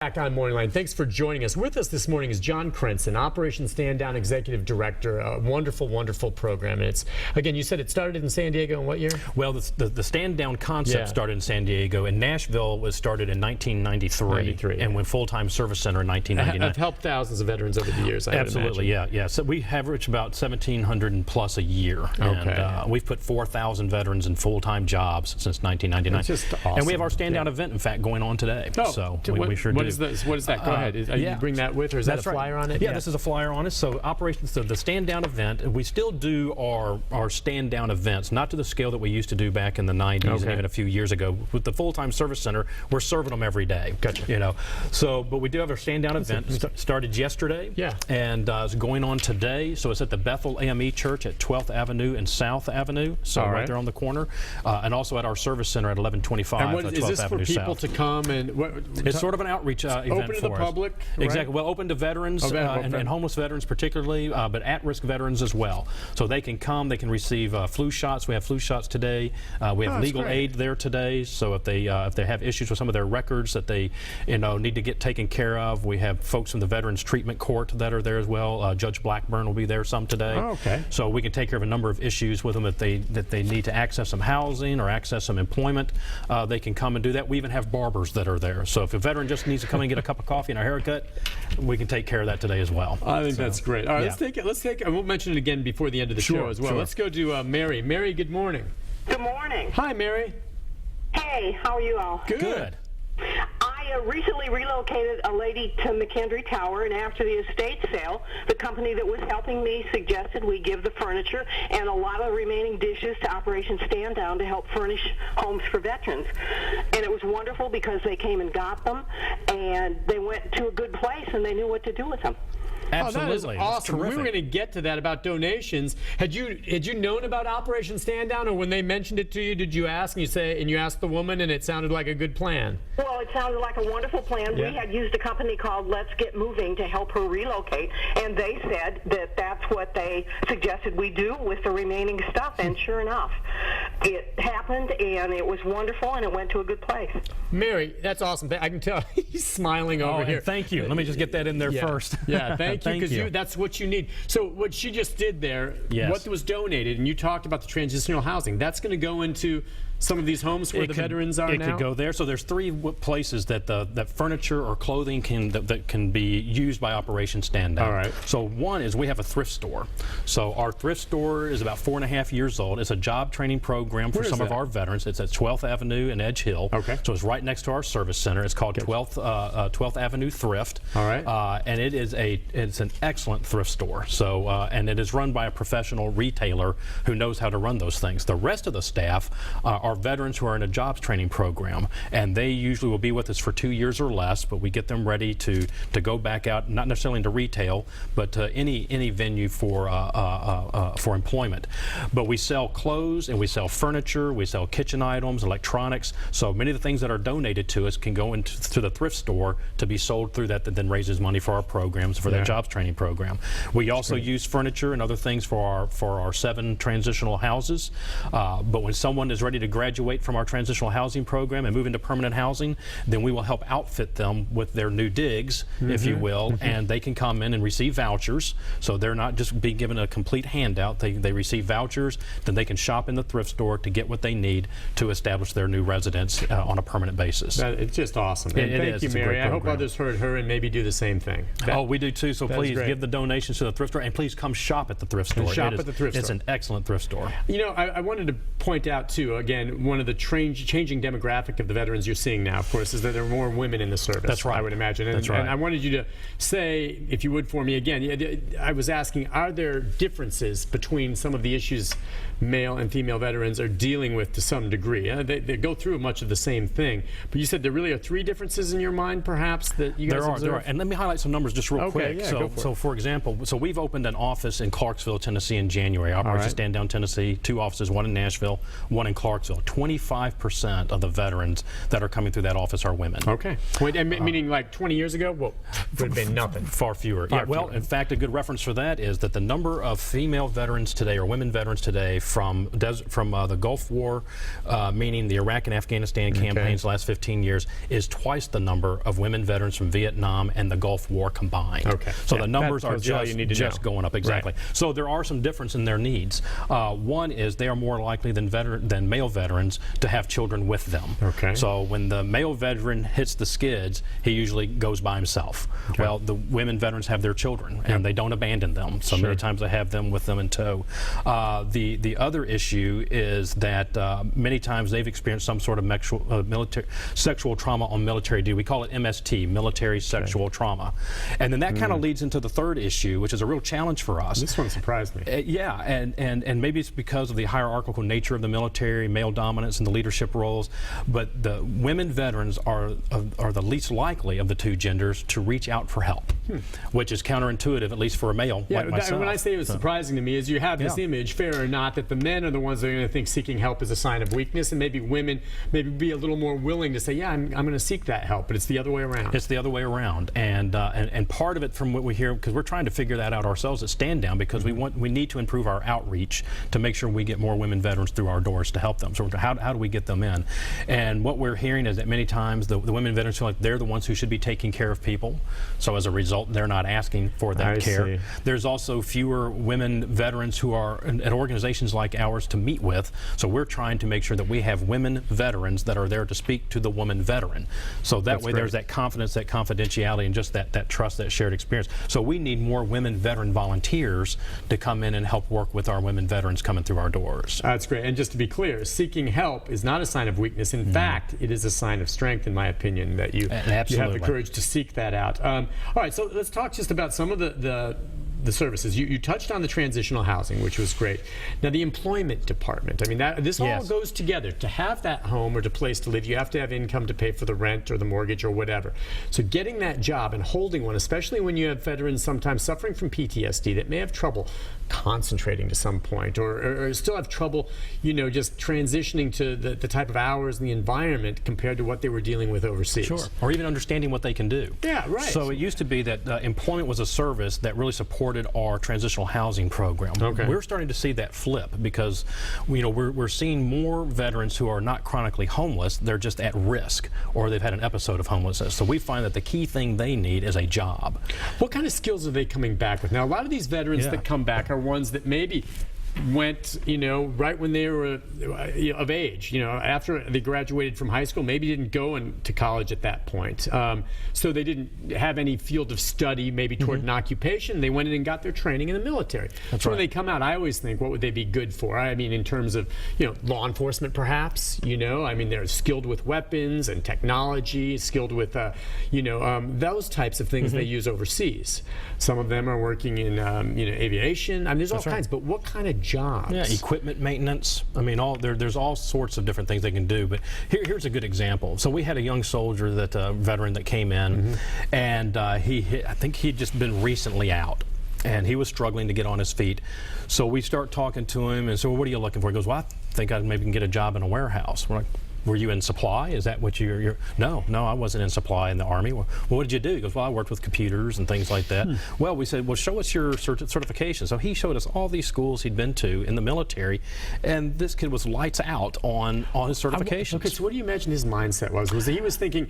Back on MorningLine. Thanks for joining us. With us this morning is John Crenson, Operation Stand Down Executive Director. A wonderful, wonderful program. And it's, again, you said it started in San Diego in what year? Well, the Stand Down concept started in San Diego, and Nashville was started in 1993 and went full-time service center in 1999. I've helped thousands of veterans over the years, I Absolutely, yeah. So we average about 1,700 plus a year. Okay. And we've put 4,000 veterans in full-time jobs since 1999. That's just awesome. And we have our Stand Down event, in fact, going on today. Oh, so we sure do. What is that? Go ahead. You bring that with, or is that a flyer on it? Yeah, this is a flyer on it. So the Stand Down event, we still do our Stand Down events, not to the scale that we used to do back in the 90s and even a few years ago. With the full-time service center, we're serving them every day. Gotcha. You know, so but we do have our Stand Down event. Started yesterday. Yeah. And it's going on today. So it's at the Bethel AME Church at 12th Avenue and South Avenue. So right there on the corner, and also at our service center at 1125 and 12th is this Avenue for people South. to come and It's sort of an outreach event open to the public, right? Exactly. Well, open to veterans and homeless veterans particularly, but at-risk veterans as well. So they can come, they can receive flu shots. We have flu shots today. We have legal aid there today. So if they have issues with some of their records that they need to get taken care of, we have folks from the Veterans Treatment Court that are there as well. Judge Blackburn will be there some today. Oh, okay. So we can take care of a number of issues with them that they need to access some housing or access some employment. They can come and do that. We even have barbers that are there. So if a veteran just needs to come and get a cup of coffee and a haircut, we can take care of that today as well. I think that's great. All right, let's take and we'll mention it again before the end of the show as well. Let's go to Mary. Mary, good morning. Good morning. Hi, Mary. Hey, how are you all? Good. I recently relocated a lady to McKendree Tower, and after the estate sale, the company that was helping me suggested we give the furniture and a lot of the remaining dishes to Operation Stand Down to help furnish homes for veterans. And it was wonderful because they came and got them, and they went to a good place, and they knew what to do with them. Absolutely. Oh, that is awesome. We were going to get to that about donations. Had you known about Operation Stand Down, or when they mentioned it to you, did you ask and you asked the woman and it sounded like a good plan? Well, it sounded like a wonderful plan. Yeah. We had used a company called Let's Get Moving to help her relocate, and they said that that's what they suggested we do with the remaining stuff, and sure enough, it happened, and it was wonderful, and it went to a good place. Mary, that's awesome. I can tell he's smiling over here. Thank you. Let me just get that in there first. Yeah, thank you, because that's what you need. So what she just did there, what was donated, and you talked about the transitional housing, that's going to go into some of these homes where the veterans are now? It could go there. So there's three places that that furniture or clothing that can be used by Operation Stand Down. All right. So one is we have a thrift store. So our thrift store is about 4.5 years old. It's a job training program for some of our veterans. It's at 12th Avenue and Edge Hill. Okay. So it's right next to our service center. It's called 12th Avenue Thrift. All right. And it's an excellent thrift store. So and it is run by a professional retailer who knows how to run those things. The rest of the staff are veterans who are in a jobs training program, and they usually will be with us for 2 years or less, but we get them ready to go back out, not necessarily into retail, but any venue for employment. But we sell clothes and we sell furniture, we sell kitchen items, electronics, so many of the things that are donated to us can go into the thrift store to be sold through that then raises money for our programs, for that jobs training program. We also use furniture and other things for our 7 transitional houses, but when someone is ready to graduate from our transitional housing program and move into permanent housing, then we will help outfit them with their new digs, if you will, and they can come in and receive vouchers. So they're not just being given a complete handout. They receive vouchers, then they can shop in the thrift store to get what they need to establish their new residence on a permanent basis. It's just awesome. Thank you, Mary. I hope others heard her and maybe do the same thing. We do too, so please give the donations to the thrift store, and please come shop at the thrift store. It's an excellent thrift store. You know, I wanted to point out too, again, one of the changing demographic of the veterans you're seeing now, of course, is that there are more women in the service. That's right. I would imagine. And, That's right. And I wanted you to say, if you would for me again, I was asking, are there differences between some of the issues male and female veterans are dealing with to some degree? They go through much of the same thing, but you said there really are 3 differences in your mind, perhaps, that you guys observe? There are. And let me highlight some numbers just real quick. Yeah, so for example, we've opened an office in Clarksville, Tennessee in January. Operation Stand Down Tennessee, 2 offices, one in Nashville, one in Clarksville. ratio. 25% of the veterans that are coming through that office are women. Okay. Meaning like 20 years ago? Well, would have been nothing. Far fewer. Yeah, well, in fact, a good reference for that is that the number of female veterans today, or women veterans today, from the Gulf War, meaning the Iraq and Afghanistan campaigns the last 15 years, is twice the number of women veterans from Vietnam and the Gulf War combined. Okay. So the numbers are just going up. Exactly. Right. So there are some difference in their needs. One is they are more likely than male veterans to have children with them. Okay. So when the male veteran hits the skids, he usually goes by himself. Okay. Well, the women veterans have their children, and they don't abandon them. So many times they have them with them in tow. The other issue is that many times they've experienced some sort of sexual trauma on military duty. We call it MST, military sexual trauma. And then that kind of leads into the third issue, which is a real challenge for us. This one surprised me. Yeah, and maybe it's because of the hierarchical nature of the military, male dominance and the leadership roles, but the women veterans are the least likely of the two genders to reach out for help, which is counterintuitive, at least for a male like myself. When I say it was surprising to me is you have this image, fair or not, that the men are the ones that are going to think seeking help is a sign of weakness, and maybe women be a little more willing to say, yeah, I'm going to seek that help, but it's the other way around. It's the other way around, and part of it from what we hear, because we're trying to figure that out ourselves at Stand Down, because we need to improve our outreach to make sure we get more women veterans through our doors to help them. So how do we get them in? And what we're hearing is that many times the women veterans feel like they're the ones who should be taking care of people. So as a result, they're not asking for that care. See. There's also fewer women veterans who are at organizations like ours to meet with. So we're trying to make sure that we have women veterans that are there to speak to the woman veteran. So that way there's that confidence, that confidentiality, and just that trust, that shared experience. So we need more women veteran volunteers to come in and help work with our women veterans coming through our doors. That's great. And just to be clear, seeking help is not a sign of weakness. In fact, it is a sign of strength, in my opinion, that you have the courage to seek that out. All right, so let's talk just about some of the services. You touched on the transitional housing, which was great. Now, the employment department, I mean, this all goes together. To have that home or the place to live, you have to have income to pay for the rent or the mortgage or whatever. So getting that job and holding one, especially when you have veterans sometimes suffering from PTSD that may have trouble concentrating to some point, or still have trouble, just transitioning to the type of hours and the environment compared to what they were dealing with overseas. Sure. Or even understanding what they can do. Yeah, right. So it used to be that employment was a service that really supported our transitional housing program. Okay. We're starting to see that flip because we're seeing more veterans who are not chronically homeless. They're just at risk, or they've had an episode of homelessness. So we find that the key thing they need is a job. What kind of skills are they coming back with? Now, a lot of these veterans that come back are ones that maybe went, right when they were of age, after they graduated from high school, maybe didn't go to college at that point. So they didn't have any field of study maybe toward an occupation. They went in and got their training in the military. That's so right. when they come out, I always think, what would they be good for? I mean, in terms of, law enforcement perhaps, I mean, they're skilled with weapons and technology, skilled with, those types of things they use overseas. Some of them are working in, aviation. I mean, there's all kinds, but what kind of jobs? Yeah, equipment maintenance. I mean, there's all sorts of different things they can do. But here's a good example. So we had a young soldier, veteran that came in, and I think he'd just been recently out, and he was struggling to get on his feet. So we start talking to him, and so, well, what are you looking for? He goes, well, I think I maybe can get a job in a warehouse. We're like, were you in supply? Is that what you're? No, I wasn't in supply in the Army. Well, what did you do? He goes, well, I worked with computers and things like that. Well, we said, well, show us your certification. So he showed us all these schools he'd been to in the military, and this kid was lights out on his certifications. Okay, so what do you imagine his mindset was? Was he was thinking,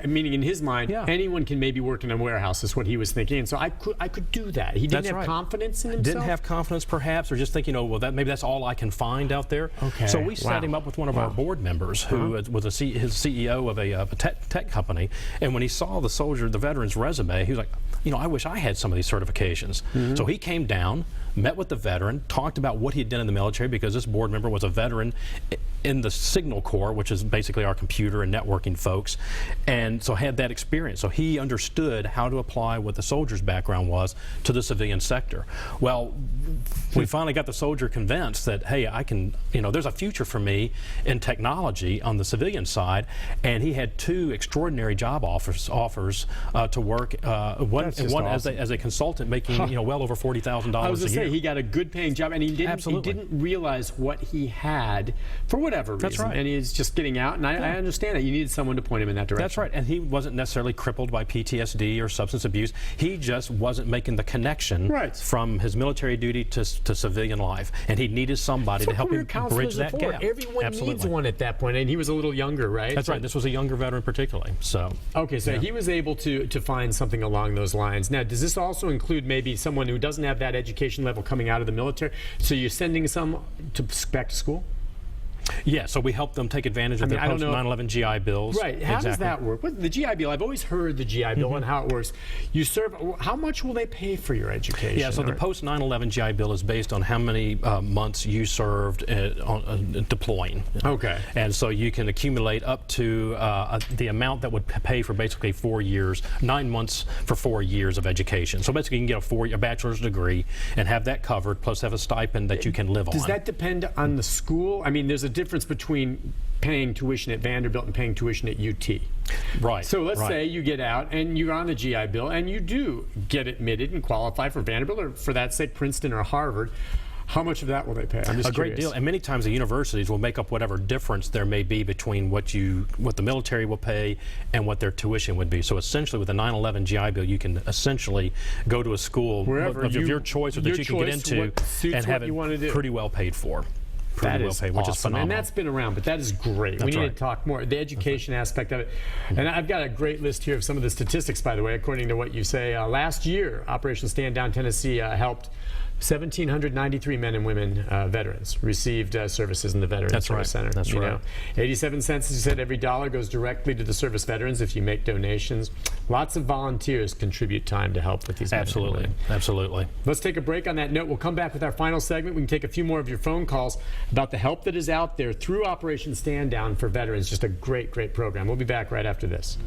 meaning in his mind, anyone can maybe work in a warehouse, is what he was thinking, and so I could do that. He didn't have confidence in himself? Didn't have confidence, perhaps, or just thinking, well, maybe that's all I can find out there. Okay. So we set him up with one of our board members who was his CEO of a tech company, and when he saw the veteran's resume, he was like, I wish I had some of these certifications. So he came down, met with the veteran, talked about what he had done in the military, because this board member was a veteran in the Signal Corps, which is basically our computer and networking folks, and so had that experience. So he understood how to apply what the soldier's background was to the civilian sector. Well, we finally got the soldier convinced that, hey, I can, there's a future for me in technology on the civilian side, and he had 2 extraordinary job offers to work. One awesome. as a consultant, making well over $40,000 a year. say, he got a good paying job, and he Absolutely. didn't realize what he had for whatever reason. That's right. And he's just getting out, and I understand that. You needed someone to point him in that direction. That's right. And he wasn't necessarily crippled by PTSD or substance abuse. He just wasn't making the connection from his military duty to civilian life. And he needed somebody to help him bridge that gap. Everyone needs one at that point, and he was a little younger, right? That's right. This was a younger veteran particularly. So okay, so he was able to find something along those lines. Now, does this also include maybe someone who doesn't have that education level coming out of the military? So you're sending some back to school? Yeah, so we help them take advantage of their post 9/11 GI Bills. Right. How does that work? The GI Bill, I've always heard the GI Bill and how it works. You serve, how much will they pay for your education? Yeah, so the post 9/11 GI Bill is based on how many months you served deploying. Okay. And so you can accumulate up to the amount that would pay for basically 4 years, 9 months for 4 years of education. So basically you can get a bachelor's degree and have that covered, plus have a stipend that you can live on. Does that depend on the school? I mean, there's a difference between paying tuition at Vanderbilt and paying tuition at UT. Right. So let's say you get out and you're on the GI Bill and you do get admitted and qualify for Vanderbilt or, for that sake, Princeton or Harvard. How much of that will they pay? I'm just curious. Great deal, and many times the universities will make up whatever difference there may be between what the military will pay and what their tuition would be. So essentially, with the 9/11 GI Bill, you can essentially go to a school of your choice or that you can get into and have it pretty well paid for. That is awesome. Which is phenomenal. And that's been around, but that is great. We need to talk more. The education aspect of it. And I've got a great list here of some of the statistics, by the way, according to what you say. Last year, Operation Stand Down Tennessee helped 1,793 men and women, veterans, received services in the Veterans Service Center. That's right. 87 cents, as you said, every dollar goes directly to the service veterans if you make donations. Lots of volunteers contribute time to help with these. Absolutely. Absolutely. Let's take a break on that note. We'll come back with our final segment. We can take a few more of your phone calls about the help that is out there through Operation Stand Down for veterans. Just a great, great program. We'll be back right after this.